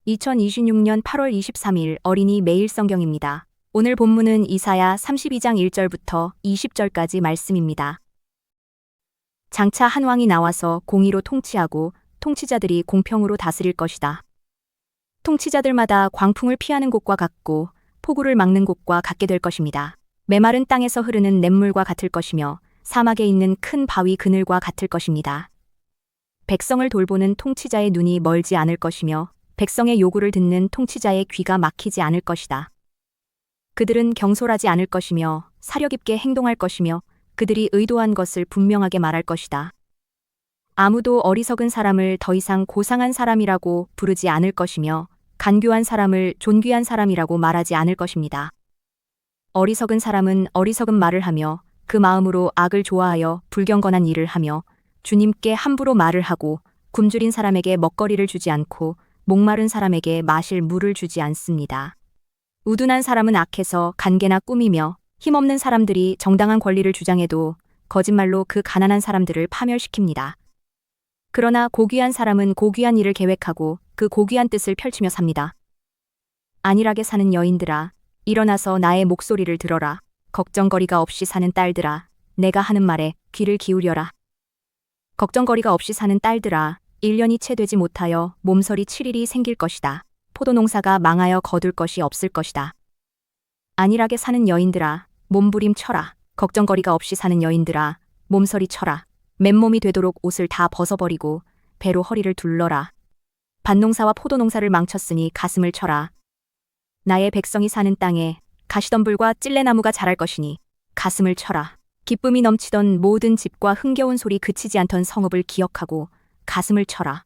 2026년 8월 23일 어린이 매일 성경입니다. 오늘 본문은 이사야 32장 1절부터 20절까지 말씀입니다. 장차 한 왕이 나와서 공의로 통치하고 통치자들이 공평으로 다스릴 것이다. 통치자들마다 광풍을 피하는 곳과 같고 폭우를 막는 곳과 같게 될 것입니다. 메마른 땅에서 흐르는 냇물과 같을 것이며 사막에 있는 큰 바위 그늘과 같을 것입니다. 백성을 돌보는 통치자의 눈이 멀지 않을 것이며 백성의 요구를 듣는 통치자의 귀가 막히지 않을 것이다. 그들은 경솔하지 않을 것이며 사려 깊게 행동할 것이며 그들이 의도한 것을 분명하게 말할 것이다. 아무도 어리석은 사람을 더 이상 고상한 사람이라고 부르지 않을 것이며 간교한 사람을 존귀한 사람이라고 말하지 않을 것입니다. 어리석은 사람은 어리석은 말을 하며 그 마음으로 악을 좋아하여 불경건한 일을 하며 주님께 함부로 말을 하고 굶주린 사람에게 먹거리를 주지 않고 목마른 사람에게 마실 물을 주지 않습니다. 우둔한 사람은 악해서 간계나 꾸미며 힘없는 사람들이 정당한 권리를 주장해도 거짓말로 그 가난한 사람들을 파멸시킵니다. 그러나 고귀한 사람은 고귀한 일을 계획하고 그 고귀한 뜻을 펼치며 삽니다. 안일하게 사는 여인들아, 일어나서 나의 목소리를 들어라. 걱정거리가 없이 사는 딸들아, 내가 하는 말에 귀를 기울여라. 걱정거리가 없이 사는 딸들아, 1년이 채 되지 못하여 몸서리 7일이 생길 것이다. 포도농사가 망하여 거둘 것이 없을 것이다. 안일하게 사는 여인들아, 몸부림 쳐라. 걱정거리가 없이 사는 여인들아, 몸서리 쳐라. 맨몸이 되도록 옷을 다 벗어버리고 배로 허리를 둘러라. 밭농사와 포도농사를 망쳤으니 가슴을 쳐라. 나의 백성이 사는 땅에 가시덤불과 찔레나무가 자랄 것이니 가슴을 쳐라. 기쁨이 넘치던 모든 집과 흥겨운 소리 그치지 않던 성읍을 기억하고 가슴을 쳐라.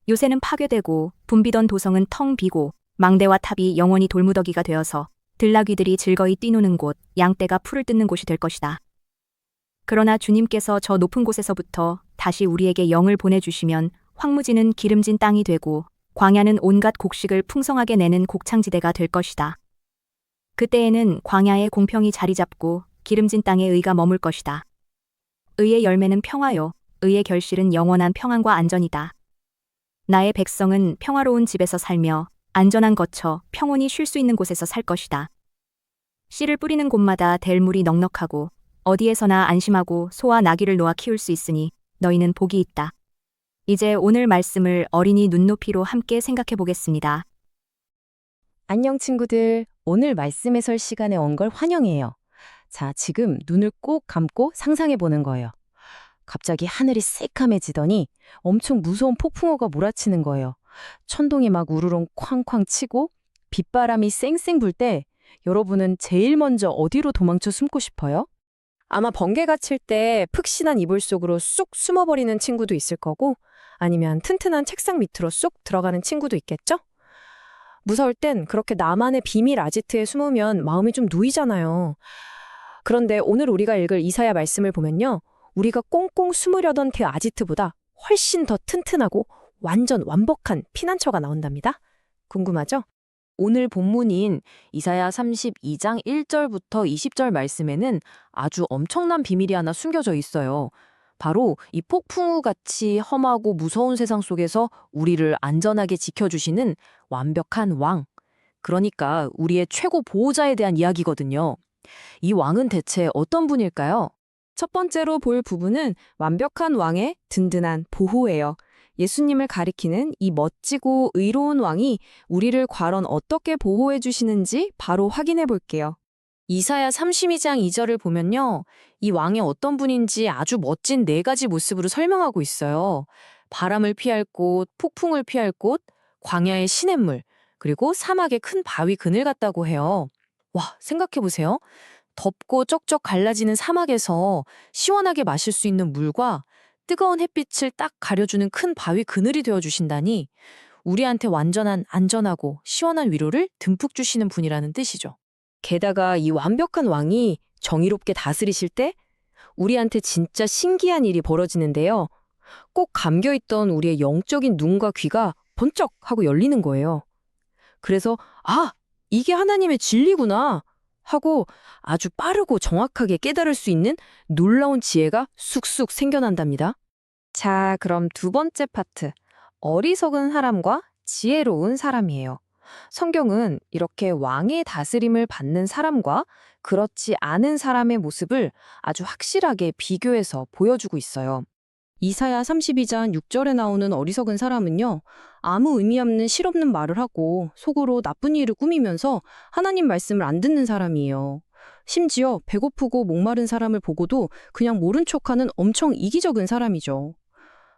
요새는 파괴되고 붐비던 도성은 텅 비고 망대와 탑이 영원히 돌무더기가 되어서 들나귀들이 즐거이 뛰노는 곳, 양떼가 풀을 뜯는 곳이 될 것이다. 그러나 주님께서 저 높은 곳에서부터 다시 우리에게 영을 보내주시면 황무지는 기름진 땅이 되고 광야는 온갖 곡식을 풍성하게 내는 곡창지대가 될 것이다. 그때에는 광야에 공평이 자리 잡고 기름진 땅에 의가 머물 것이다. 의의 열매는 평화요, 의의 결실은 영원한 평안과 안전이다. 나의 백성은 평화로운 집에서 살며 안전한 거처, 평온히 쉴 수 있는 곳에서 살 것이다. 씨를 뿌리는 곳마다 댈 물이 넉넉하고 어디에서나 안심하고 소와 나귀를 놓아 키울 수 있으니 너희는 복이 있다. 이제 오늘 말씀을 어린이 눈높이로 함께 생각해 보겠습니다. 안녕 친구들, 오늘 말씀 해설 시간에 온 걸 환영해요. 자, 지금 눈을 꼭 감고 상상해 보는 거예요. 갑자기 하늘이 새까매지더니 엄청 무서운 폭풍우가 몰아치는 거예요. 천둥이 막 우르릉 쾅쾅 치고 빗바람이 쌩쌩 불 때 여러분은 제일 먼저 어디로 도망쳐 숨고 싶어요? 아마 번개가 칠 때 푹신한 이불 속으로 쑥 숨어버리는 친구도 있을 거고 아니면 튼튼한 책상 밑으로 쑥 들어가는 친구도 있겠죠? 무서울 땐 그렇게 나만의 비밀 아지트에 숨으면 마음이 좀 놓이잖아요. 그런데 오늘 우리가 읽을 이사야 말씀을 보면요. 우리가 꽁꽁 숨으려던 그 아지트보다 훨씬 더 튼튼하고 완전 완벽한 피난처가 나온답니다. 궁금하죠? 오늘 본문인 이사야 32장 1절부터 20절 말씀에는 아주 엄청난 비밀이 하나 숨겨져 있어요. 바로 이 폭풍우같이 험하고 무서운 세상 속에서 우리를 안전하게 지켜주시는 완벽한 왕. 그러니까 우리의 최고 보호자에 대한 이야기거든요. 이 왕은 대체 어떤 분일까요? 첫 번째로 볼 부분은 완벽한 왕의 든든한 보호예요. 예수님을 가리키는 이 멋지고 의로운 왕이 우리를 과연 어떻게 보호해 주시는지 바로 확인해 볼게요. 이사야 32장 2절을 보면요. 이 왕이 어떤 분인지 아주 멋진 4가지 모습으로 설명하고 있어요. 바람을 피할 곳, 폭풍을 피할 곳, 광야의 시냇물, 그리고 사막의 큰 바위 그늘 같다고 해요. 와, 생각해보세요. 덥고 쩍쩍 갈라지는 사막에서 시원하게 마실 수 있는 물과 뜨거운 햇빛을 딱 가려주는 큰 바위 그늘이 되어주신다니 우리한테 완전한 안전하고 시원한 위로를 듬뿍 주시는 분이라는 뜻이죠. 게다가 이 완벽한 왕이 정의롭게 다스리실 때 우리한테 진짜 신기한 일이 벌어지는데요. 꼭 감겨있던 우리의 영적인 눈과 귀가 번쩍 하고 열리는 거예요. 그래서 아, 이게 하나님의 진리구나 하고 아주 빠르고 정확하게 깨달을 수 있는 놀라운 지혜가 쑥쑥 생겨난답니다. 자, 그럼 두 번째 파트. 어리석은 사람과 지혜로운 사람이에요. 성경은 이렇게 왕의 다스림을 받는 사람과 그렇지 않은 사람의 모습을 아주 확실하게 비교해서 보여주고 있어요. 이사야 32장 6절에 나오는 어리석은 사람은요, 아무 의미 없는 실없는 말을 하고 속으로 나쁜 일을 꾸미면서 하나님 말씀을 안 듣는 사람이에요. 심지어 배고프고 목마른 사람을 보고도 그냥 모른 척하는 엄청 이기적인 사람이죠.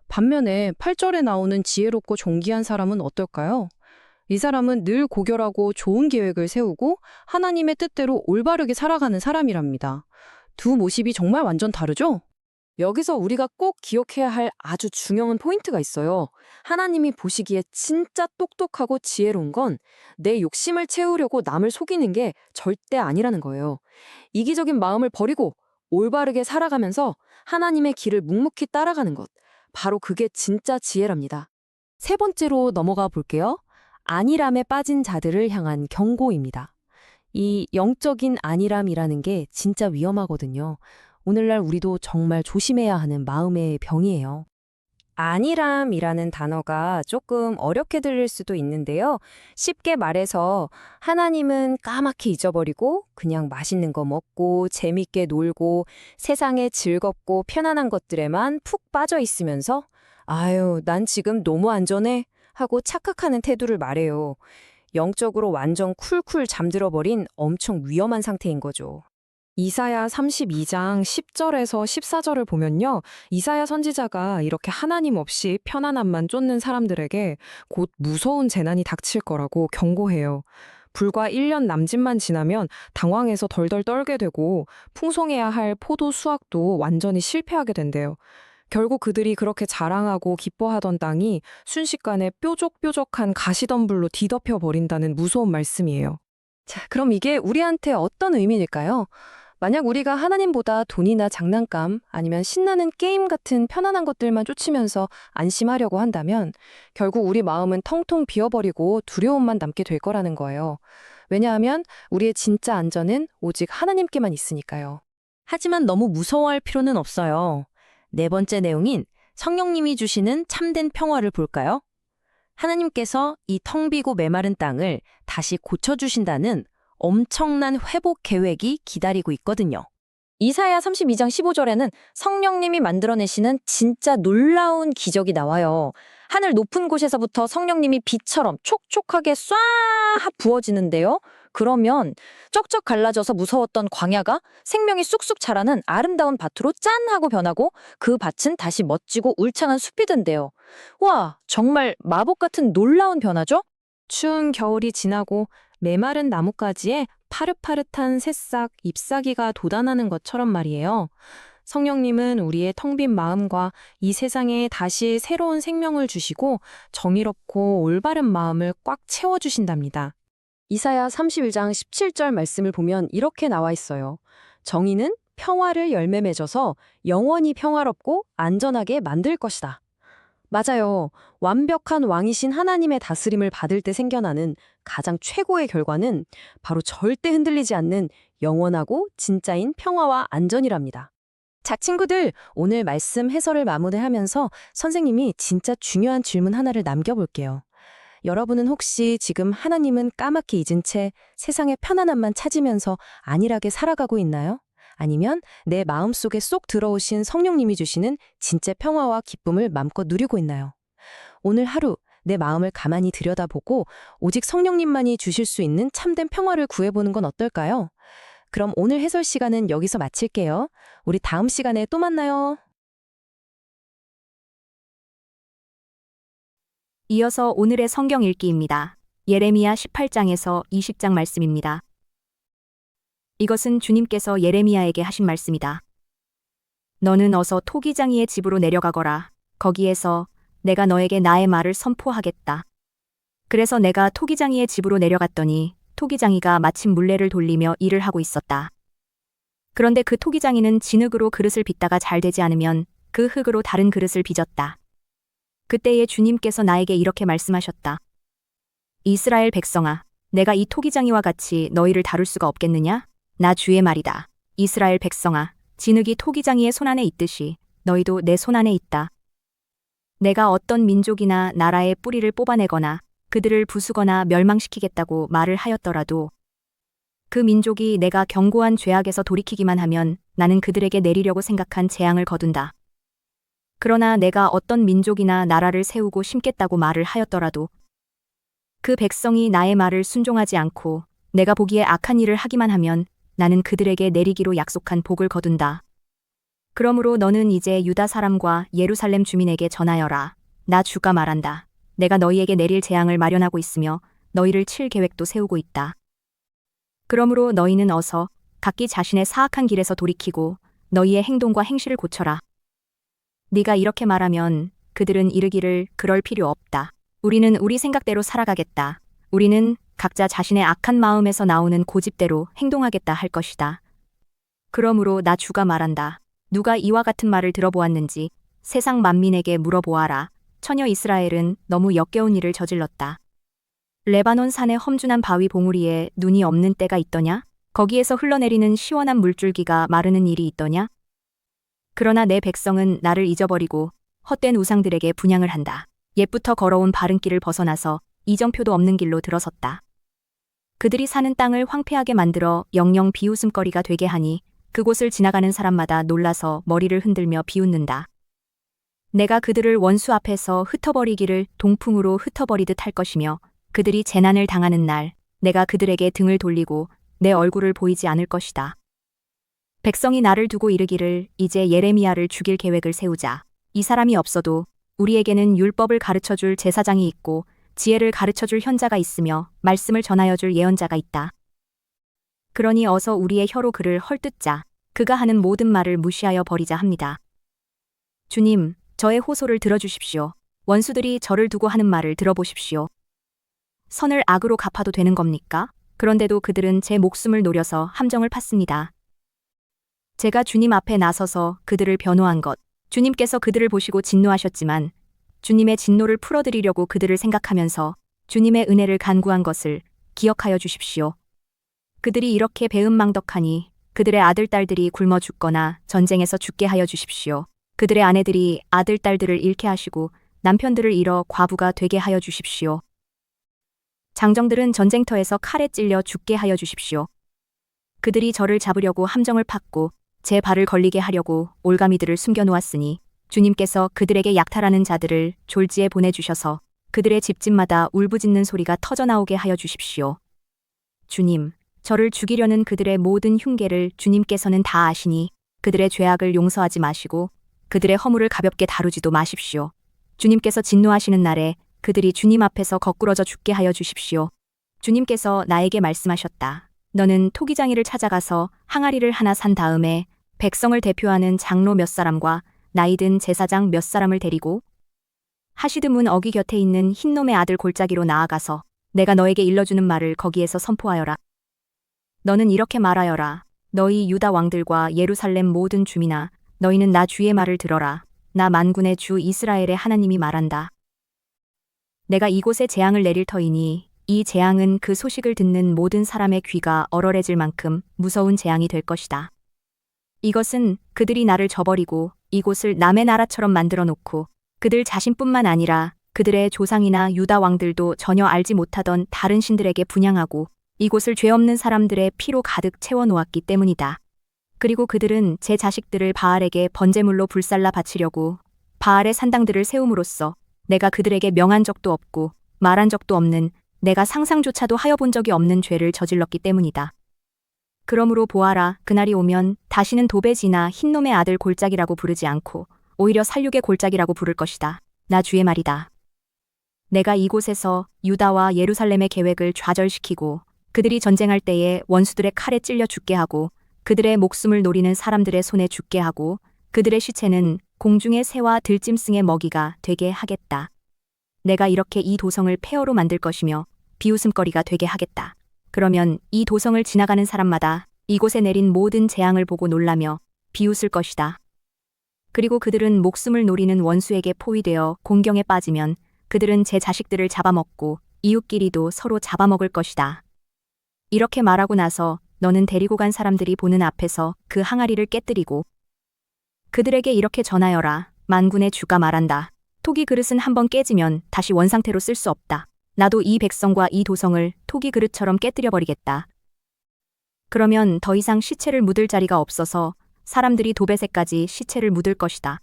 반면에 8절에 나오는 지혜롭고 존귀한 사람은 어떨까요? 이 사람은 늘 고결하고 좋은 계획을 세우고 하나님의 뜻대로 올바르게 살아가는 사람이랍니다. 두 모습이 정말 완전 다르죠? 여기서 우리가 꼭 기억해야 할 아주 중요한 포인트가 있어요. 하나님이 보시기에 진짜 똑똑하고 지혜로운 건 내 욕심을 채우려고 남을 속이는 게 절대 아니라는 거예요. 이기적인 마음을 버리고 올바르게 살아가면서 하나님의 길을 묵묵히 따라가는 것. 바로 그게 진짜 지혜랍니다. 세 번째로 넘어가 볼게요. 안일함에 빠진 자들을 향한 경고입니다. 이 영적인 안일함이라는 게 진짜 위험하거든요. 오늘날 우리도 정말 조심해야 하는 마음의 병이에요. 안일함이라는 단어가 조금 어렵게 들릴 수도 있는데요. 쉽게 말해서 하나님은 까맣게 잊어버리고 그냥 맛있는 거 먹고 재밌게 놀고 세상에 즐겁고 편안한 것들에만 푹 빠져 있으면서 아유, 난 지금 너무 안전해 하고 착각하는 태도를 말해요. 영적으로 완전 쿨쿨 잠들어버린 엄청 위험한 상태인 거죠. 이사야 32장 10절에서 14절을 보면요. 이사야 선지자가 이렇게 하나님 없이 편안함만 쫓는 사람들에게 곧 무서운 재난이 닥칠 거라고 경고해요. 불과 1년 남짓만 지나면 당황해서 덜덜 떨게 되고 풍성해야 할 포도 수확도 완전히 실패하게 된대요. 결국 그들이 그렇게 자랑하고 기뻐하던 땅이 순식간에 뾰족뾰족한 가시덤불로 뒤덮여 버린다는 무서운 말씀이에요. 자, 그럼 이게 우리한테 어떤 의미일까요? 만약 우리가 하나님보다 돈이나 장난감 아니면 신나는 게임 같은 편안한 것들만 쫓으면서 안심하려고 한다면 결국 우리 마음은 텅텅 비어버리고 두려움만 남게 될 거라는 거예요. 왜냐하면 우리의 진짜 안전은 오직 하나님께만 있으니까요. 하지만 너무 무서워할 필요는 없어요. 네 번째 내용인 성령님이 주시는 참된 평화를 볼까요? 하나님께서 이 텅 비고 메마른 땅을 다시 고쳐주신다는 엄청난 회복 계획이 기다리고 있거든요. 이사야 32장 15절에는 성령님이 만들어내시는 진짜 놀라운 기적이 나와요. 하늘 높은 곳에서부터 성령님이 비처럼 촉촉하게 쏴 부어지는데요. 그러면 쩍쩍 갈라져서 무서웠던 광야가 생명이 쑥쑥 자라는 아름다운 밭으로 짠 하고 변하고 그 밭은 다시 멋지고 울창한 숲이 된대요. 와, 정말 마법 같은 놀라운 변화죠? 추운 겨울이 지나고 메마른 나뭇가지에 파릇파릇한 새싹, 잎사귀가 돋아나는 것처럼 말이에요. 성령님은 우리의 텅 빈 마음과 이 세상에 다시 새로운 생명을 주시고 정의롭고 올바른 마음을 꽉 채워주신답니다. 이사야 31장 17절 말씀을 보면 이렇게 나와 있어요. 정의는 평화를 열매 맺어서 영원히 평화롭고 안전하게 만들 것이다. 맞아요. 완벽한 왕이신 하나님의 다스림을 받을 때 생겨나는 가장 최고의 결과는 바로 절대 흔들리지 않는 영원하고 진짜인 평화와 안전이랍니다. 자, 친구들, 오늘 말씀 해설을 마무리하면서 선생님이 진짜 중요한 질문 하나를 남겨볼게요. 여러분은 혹시 지금 하나님은 까맣게 잊은 채 세상의 편안함만 찾으면서 안일하게 살아가고 있나요? 아니면 내 마음속에 쏙 들어오신 성령님이 주시는 진짜 평화와 기쁨을 맘껏 누리고 있나요? 오늘 하루 내 마음을 가만히 들여다보고 오직 성령님만이 주실 수 있는 참된 평화를 구해보는 건 어떨까요? 그럼 오늘 해설 시간은 여기서 마칠게요. 우리 다음 시간에 또 만나요. 이어서 오늘의 성경 읽기입니다. 예레미야 18장에서 20장 말씀입니다. 이것은 주님께서 예레미야에게 하신 말씀이다. 너는 어서 토기장이의 집으로 내려가거라. 거기에서 내가 너에게 나의 말을 선포하겠다. 그래서 내가 토기장이의 집으로 내려갔더니 토기장이가 마침 물레를 돌리며 일을 하고 있었다. 그런데 그 토기장이는 진흙으로 그릇을 빚다가 잘 되지 않으면 그 흙으로 다른 그릇을 빚었다. 그때에 주님께서 나에게 이렇게 말씀하셨다. 이스라엘 백성아, 내가 이 토기장이와 같이 너희를 다룰 수가 없겠느냐? 나 주의 말이다. 이스라엘 백성아, 진흙이 토기장이의 손안에 있듯이 너희도 내 손안에 있다. 내가 어떤 민족이나 나라의 뿌리를 뽑아내거나 그들을 부수거나 멸망시키겠다고 말을 하였더라도 그 민족이 내가 경고한 죄악에서 돌이키기만 하면 나는 그들에게 내리려고 생각한 재앙을 거둔다. 그러나 내가 어떤 민족이나 나라를 세우고 심겠다고 말을 하였더라도 그 백성이 나의 말을 순종하지 않고 내가 보기에 악한 일을 하기만 하면 나는 그들에게 내리기로 약속한 복을 거둔다. 그러므로 너는 이제 유다 사람과 예루살렘 주민에게 전하여라. 나 주가 말한다. 내가 너희에게 내릴 재앙을 마련하고 있으며 너희를 칠 계획도 세우고 있다. 그러므로 너희는 어서 각기 자신의 사악한 길에서 돌이키고 너희의 행동과 행실을 고쳐라. 네가 이렇게 말하면 그들은 이르기를 그럴 필요 없다. 우리는 우리 생각대로 살아가겠다. 우리는 각자 자신의 악한 마음에서 나오는 고집대로 행동하겠다 할 것이다. 그러므로 나 주가 말한다. 누가 이와 같은 말을 들어보았는지 세상 만민에게 물어보아라. 처녀 이스라엘은 너무 역겨운 일을 저질렀다. 레바논 산의 험준한 바위 봉우리에 눈이 없는 때가 있더냐? 거기에서 흘러내리는 시원한 물줄기가 마르는 일이 있더냐? 그러나 내 백성은 나를 잊어버리고 헛된 우상들에게 분향을 한다. 옛부터 걸어온 바른 길을 벗어나서 이정표도 없는 길로 들어섰다. 그들이 사는 땅을 황폐하게 만들어 영영 비웃음거리가 되게 하니 그곳을 지나가는 사람마다 놀라서 머리를 흔들며 비웃는다. 내가 그들을 원수 앞에서 흩어버리기를 동풍으로 흩어버리듯 할 것이며 그들이 재난을 당하는 날 내가 그들에게 등을 돌리고 내 얼굴을 보이지 않을 것이다. 백성이 나를 두고 이르기를 이제 예레미야를 죽일 계획을 세우자. 이 사람이 없어도 우리에게는 율법을 가르쳐줄 제사장이 있고 지혜를 가르쳐줄 현자가 있으며 말씀을 전하여줄 예언자가 있다. 그러니 어서 우리의 혀로 그를 헐뜯자. 그가 하는 모든 말을 무시하여 버리자 합니다. 주님, 저의 호소를 들어주십시오. 원수들이 저를 두고 하는 말을 들어보십시오. 선을 악으로 갚아도 되는 겁니까? 그런데도 그들은 제 목숨을 노려서 함정을 팠습니다. 제가 주님 앞에 나서서 그들을 변호한 것, 주님께서 그들을 보시고 진노하셨지만 주님의 진노를 풀어드리려고 그들을 생각하면서 주님의 은혜를 간구한 것을 기억하여 주십시오. 그들이 이렇게 배은망덕하니 그들의 아들, 딸들이 굶어 죽거나 전쟁에서 죽게 하여 주십시오. 그들의 아내들이 아들, 딸들을 잃게 하시고 남편들을 잃어 과부가 되게 하여 주십시오. 장정들은 전쟁터에서 칼에 찔려 죽게 하여 주십시오. 그들이 저를 잡으려고 함정을 팠고 제 발을 걸리게 하려고 올가미들을 숨겨놓았으니 주님께서 그들에게 약탈하는 자들을 졸지에 보내주셔서 그들의 집집마다 울부짖는 소리가 터져나오게 하여 주십시오. 주님, 저를 죽이려는 그들의 모든 흉계를 주님께서는 다 아시니 그들의 죄악을 용서하지 마시고 그들의 허물을 가볍게 다루지도 마십시오. 주님께서 진노하시는 날에 그들이 주님 앞에서 거꾸러져 죽게 하여 주십시오. 주님께서 나에게 말씀하셨다. 너는 토기장이를 찾아가서 항아리를 하나 산 다음에 백성을 대표하는 장로 몇 사람과 나이든 제사장 몇 사람을 데리고 하시드문 어귀 곁에 있는 흰놈의 아들 골짜기로 나아가서 내가 너에게 일러주는 말을 거기에서 선포하여라. 너는 이렇게 말하여라. 너희 유다 왕들과 예루살렘 모든 주민아, 너희는 나 주의 말을 들어라. 나 만군의 주 이스라엘의 하나님이 말한다. 내가 이곳에 재앙을 내릴 터이니 이 재앙은 그 소식을 듣는 모든 사람의 귀가 얼얼해질 만큼 무서운 재앙이 될 것이다. 이것은 그들이 나를 저버리고 이곳을 남의 나라처럼 만들어 놓고 그들 자신뿐만 아니라 그들의 조상이나 유다 왕들도 전혀 알지 못하던 다른 신들에게 분향하고 이곳을 죄 없는 사람들의 피로 가득 채워 놓았기 때문이다. 그리고 그들은 제 자식들을 바알에게 번제물로 불살라 바치려고 바알의 산당들을 세움으로써 내가 그들에게 명한 적도 없고 말한 적도 없는 내가 상상조차도 하여 본 적이 없는 죄를 저질렀기 때문이다. 그러므로 보아라, 그날이 오면 다시는 도베지나 흰놈의 아들 골짜기라고 부르지 않고 오히려 살육의 골짜기라고 부를 것이다. 나 주의 말이다. 내가 이곳에서 유다와 예루살렘의 계획을 좌절시키고 그들이 전쟁할 때에 원수들의 칼에 찔려 죽게 하고 그들의 목숨을 노리는 사람들의 손에 죽게 하고 그들의 시체는 공중의 새와 들짐승의 먹이가 되게 하겠다. 내가 이렇게 이 도성을 폐허로 만들 것이며 비웃음거리가 되게 하겠다. 그러면 이 도성을 지나가는 사람마다 이곳에 내린 모든 재앙을 보고 놀라며 비웃을 것이다. 그리고 그들은 목숨을 노리는 원수에게 포위되어 공경에 빠지면 그들은 제 자식들을 잡아먹고 이웃끼리도 서로 잡아먹을 것이다. 이렇게 말하고 나서 너는 데리고 간 사람들이 보는 앞에서 그 항아리를 깨뜨리고 그들에게 이렇게 전하여라. 만군의 주가 말한다. 토기 그릇은 한번 깨지면 다시 원상태로 쓸 수 없다. 나도 이 백성과 이 도성을 토기 그릇처럼 깨뜨려 버리겠다. 그러면 더 이상 시체를 묻을 자리가 없어서 사람들이 도벳에까지 시체를 묻을 것이다.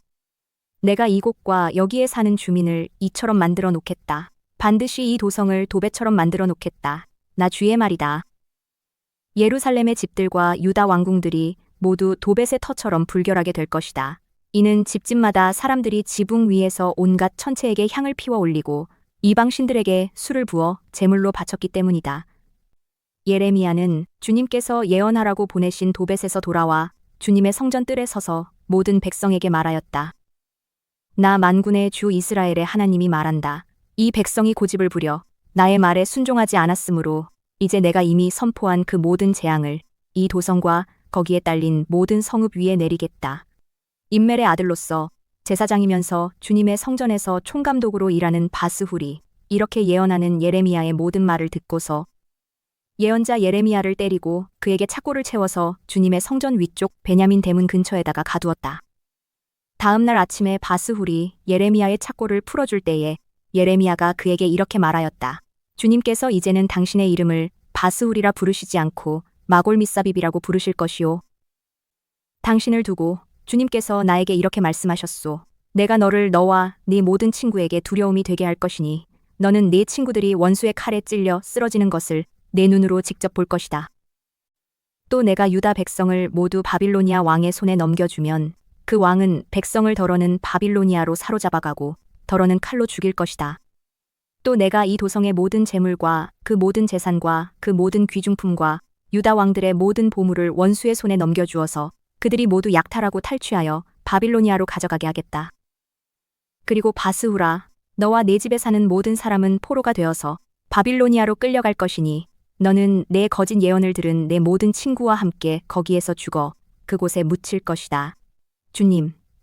내가 이곳과 여기에 사는 주민을 이처럼 만들어 놓겠다. 반드시 이 도성을 도벳처럼 만들어 놓겠다. 나 주의 말이다. 예루살렘의 집들과 유다 왕궁들이 모두 도벳의 터처럼 불결하게 될 것이다. 이는 집집마다 사람들이 지붕 위에서 온갖 천체에게 향을 피워 올리고 이방 신들에게 술을 부어 제물로 바쳤기 때문이다. 예레미야는 주님께서 예언하라고 보내신 도벳에서 돌아와 주님의 성전 뜰에 서서 모든 백성에게 말하였다. 나 만군의 주 이스라엘의 하나님이 말한다. 이 백성이 고집을 부려 나의 말에 순종하지 않았으므로 이제 내가 이미 선포한 그 모든 재앙을 이 도성과 거기에 딸린 모든 성읍 위에 내리겠다. 임멜의 아들로서 제사장이면서 주님의 성전에서 총감독으로 일하는 바스훌이 이렇게 예언하는 예레미야의 모든 말을 듣고서 예언자 예레미야를 때리고 그에게 착고를 채워서 주님의 성전 위쪽 베냐민 대문 근처에다가 가두었다. 다음 날 아침에 바스훌이 예레미야의 착고를 풀어줄 때에 예레미야가 그에게 이렇게 말하였다. 주님께서 이제는 당신의 이름을 바스훌이라 부르시지 않고 마골미사빕이라고 부르실 것이요. 당신을 두고 주님께서 나에게 이렇게 말씀하셨소. 내가 너를 너와 네 모든 친구에게 두려움이 되게 할 것이니 너는 네 친구들이 원수의 칼에 찔려 쓰러지는 것을 내 눈으로 직접 볼 것이다. 또 내가 유다 백성을 모두 바빌로니아 왕의 손에 넘겨주면 그 왕은 백성을 덜어는 바빌로니아로 사로잡아가고 덜어는 칼로 죽일 것이다. 또 내가 이 도성의 모든 재물과 그 모든 재산과 그 모든 귀중품과 유다 왕들의 모든 보물을 원수의 손에 넘겨주어서 그들이 모두 약탈하고 탈취하여 바빌로니아로 가져가게 하겠다. 그리고 바스후라, 너와 네 집에 사는 모든 사람은 포로가 되어서 바빌로니아로 끌려갈 것이니 너는 내 거짓 예언을 들은 내 모든 친구와 함께 거기에서 죽어 그곳에 묻힐 것이다.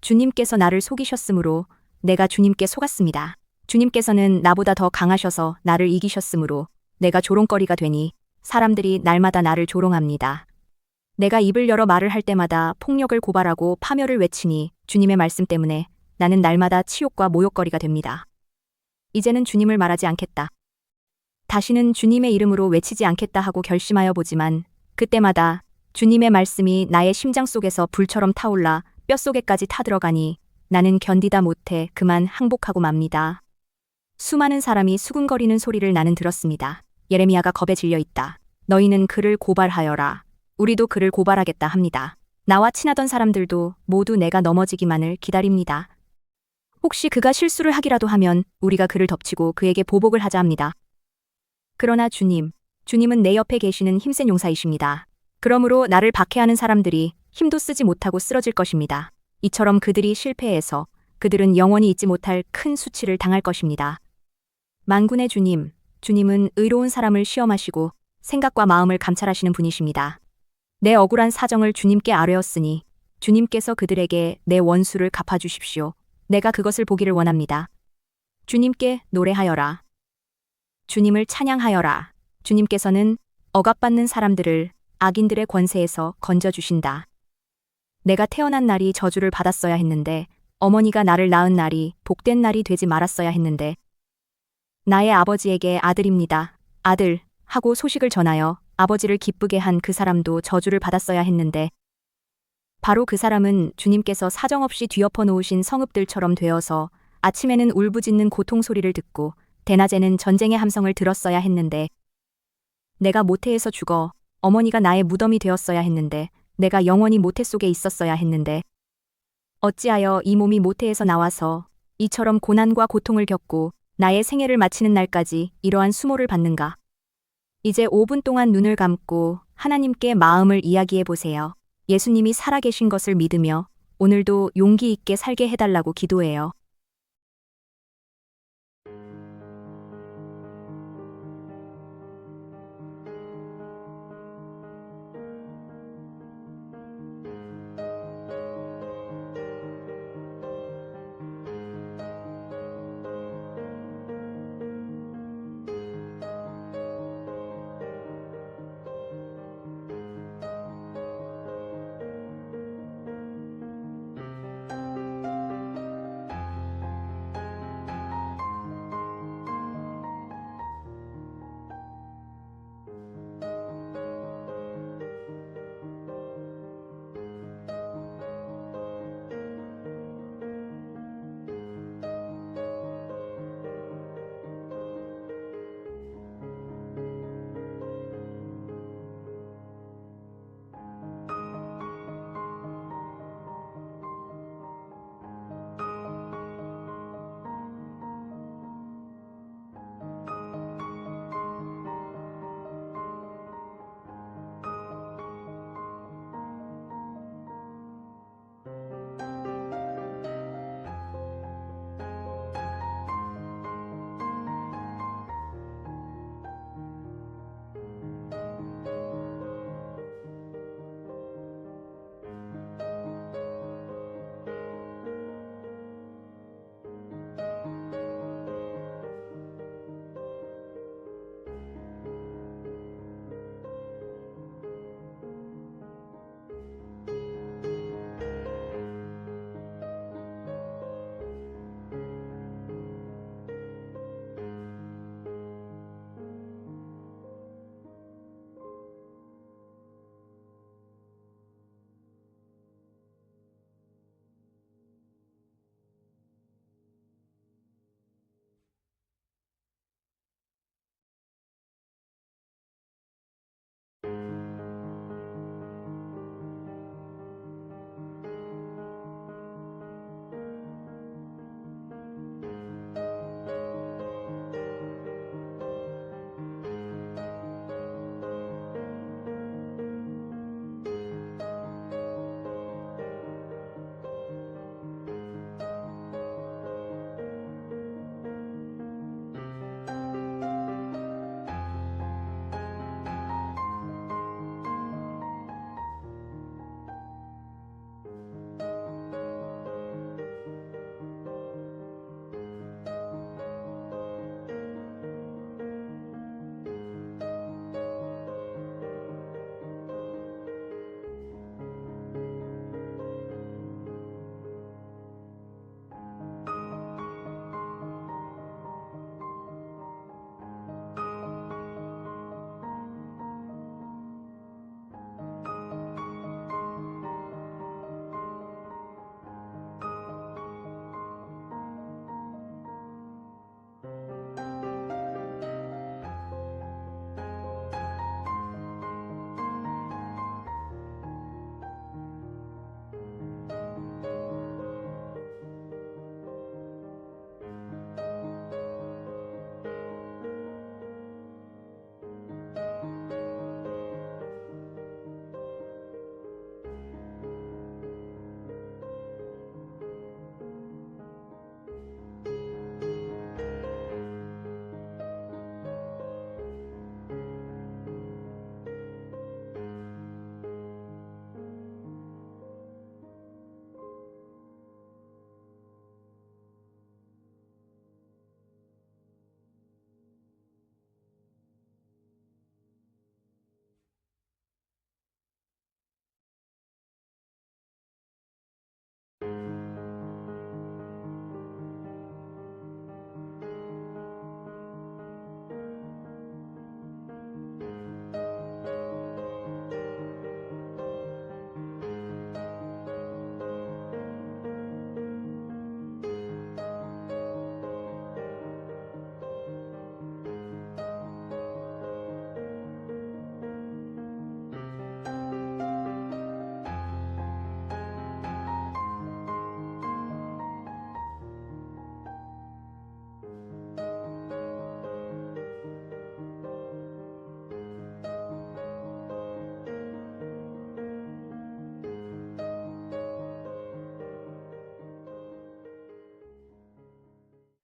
주님께서 나를 속이셨으므로 내가 주님께 속았습니다. 주님께서는 나보다 더 강하셔서 나를 이기셨으므로 내가 조롱거리가 되니 사람들이 날마다 나를 조롱합니다. 내가 입을 열어 말을 할 때마다 폭력을 고발하고 파멸을 외치니 주님의 말씀 때문에 나는 날마다 치욕과 모욕거리가 됩니다. 이제는 주님을 말하지 않겠다. 다시는 주님의 이름으로 외치지 않겠다 하고 결심하여 보지만 그때마다 주님의 말씀이 나의 심장 속에서 불처럼 타올라 뼛속에까지 타들어가니 나는 견디다 못해 그만 항복하고 맙니다. 수많은 사람이 수군거리는 소리를 나는 들었습니다. 예레미야가 겁에 질려 있다. 너희는 그를 고발하여라. 우리도 그를 고발하겠다 합니다. 나와 친하던 사람들도 모두 내가 넘어지기만을 기다립니다. 혹시 그가 실수를 하기라도 하면 우리가 그를 덮치고 그에게 보복을 하자 합니다. 그러나 주님은 내 옆에 계시는 힘센 용사이십니다. 그러므로 나를 박해하는 사람들이 힘도 쓰지 못하고 쓰러질 것입니다. 이처럼 그들이 실패해서 그들은 영원히 잊지 못할 큰 수치를 당할 것입니다. 만군의 주님은 의로운 사람을 시험하시고 생각과 마음을 감찰하시는 분이십니다. 내 억울한 사정을 주님께 아뢰었으니 주님께서 그들에게 내 원수를 갚아주십시오. 내가 그것을 보기를 원합니다. 주님께 노래하여라. 주님을 찬양하여라. 주님께서는 억압받는 사람들을 악인들의 권세에서 건져주신다. 내가 태어난 날이 저주를 받았어야 했는데 어머니가 나를 낳은 날이 복된 날이 되지 말았어야 했는데 나의 아버지에게 아들입니다. 아들 하고 소식을 전하여 아버지를 기쁘게 한 그 사람도 저주를 받았어야 했는데 바로 그 사람은 주님께서 사정없이 뒤엎어 놓으신 성읍들처럼 되어서 아침에는 울부짖는 고통 소리를 듣고 대낮에는 전쟁의 함성을 들었어야 했는데 내가 모태에서 죽어 어머니가 나의 무덤이 되었어야 했는데 내가 영원히 모태 속에 있었어야 했는데 어찌하여 이 몸이 모태에서 나와서 이처럼 고난과 고통을 겪고 나의 생애를 마치는 날까지 이러한 수모를 받는가. 이제 5분 동안 눈을 감고 하나님께 마음을 이야기해 보세요. 예수님이 살아계신 것을 믿으며 오늘도 용기 있게 살게 해달라고 기도해요.